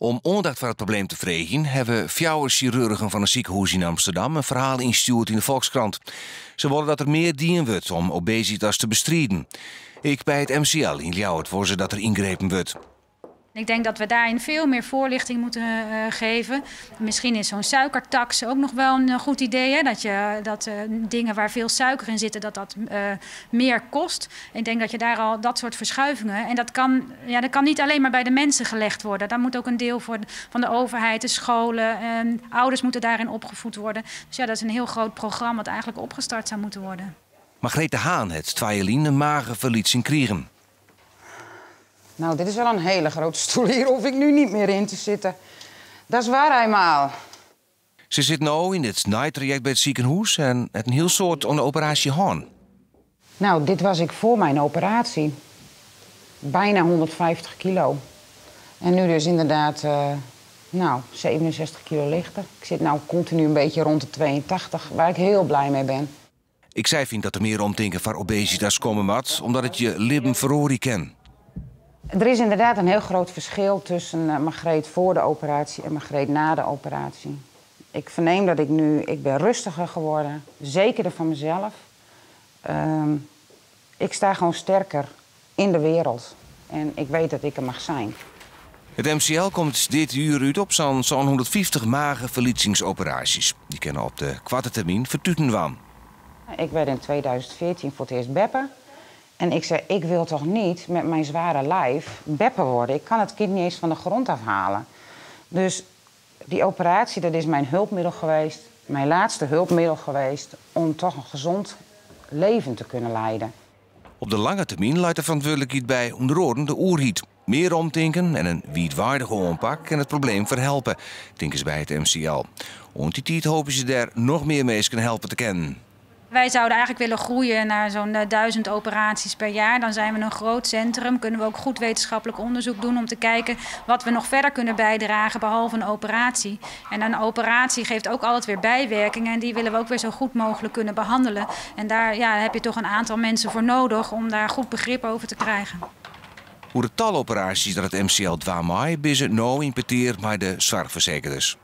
Om aandacht voor het probleem te vregen, hebben 4 chirurgen van een ziekenhuis in Amsterdam een verhaal ingestuurd in de Volkskrant. Ze willen dat er meer dienen wordt om obesitas te bestrijden. Ik bij het MCL in Ljouwert voor ze dat er ingrepen wordt. Ik denk dat we daarin veel meer voorlichting moeten geven. Misschien is zo'n suikertax ook nog wel een goed idee. Hè? Dat dingen waar veel suiker in zitten, dat meer kost. Ik denk dat je daar al dat soort verschuivingen... En dat kan niet alleen maar bij de mensen gelegd worden. Daar moet ook een deel van de overheid, de scholen, ouders moeten daarin opgevoed worden. Dus ja, dat is een heel groot programma dat eigenlijk opgestart zou moeten worden. Margrethe Haan het Twajelien een magenverliezing kregen. Nou, dit is wel een hele grote stoel. Hier hoef ik nu niet meer in te zitten. Dat is waar eenmaal. Ze zit nu in dit naaitraject bij het ziekenhuis en het een heel soort onder operatie Haan. Nou, dit was ik voor mijn operatie. Bijna 150 kilo. En nu dus inderdaad, 67 kilo lichter. Ik zit nou continu een beetje rond de 82, waar ik heel blij mee ben. Ik zei vind dat er meer omdenken voor obesitas komen moet, omdat het je lippen verrorie kan. Er is inderdaad een heel groot verschil tussen Margreet voor de operatie en Margreet na de operatie. Ik verneem dat ik ben rustiger geworden, zekerder van mezelf. Ik sta gewoon sterker in de wereld en ik weet dat ik er mag zijn. Het MCL komt dit uur uit op zo'n 150 magenverliezingsoperaties. Die kennen op de kwarte termijn vertuten waan. Ik werd in 2014 voor het eerst beppe. En ik zei, ik wil toch niet met mijn zware lijf beppe worden. Ik kan het kind niet eens van de grond afhalen. Dus die operatie, dat is mijn hulpmiddel geweest. Mijn laatste hulpmiddel geweest om toch een gezond leven te kunnen leiden. Op de lange termijn leidt de verantwoordelijkheid bij onder andere de oerhiet. Meer omdenken en een wijdwaardige aanpak en het probleem verhelpen, denken ze bij het MCL. Om die tijd hopen ze daar nog meer mensen helpen te kennen. Wij zouden eigenlijk willen groeien naar zo'n 1000 operaties per jaar. Dan zijn we een groot centrum. Kunnen we ook goed wetenschappelijk onderzoek doen om te kijken wat we nog verder kunnen bijdragen behalve een operatie. En een operatie geeft ook altijd weer bijwerkingen en die willen we ook weer zo goed mogelijk kunnen behandelen. En daar heb je toch een aantal mensen voor nodig om daar goed begrip over te krijgen. Hoe de taloperaties dat het MCL dwaamai binnen nou importeert bij de zorgverzekerders.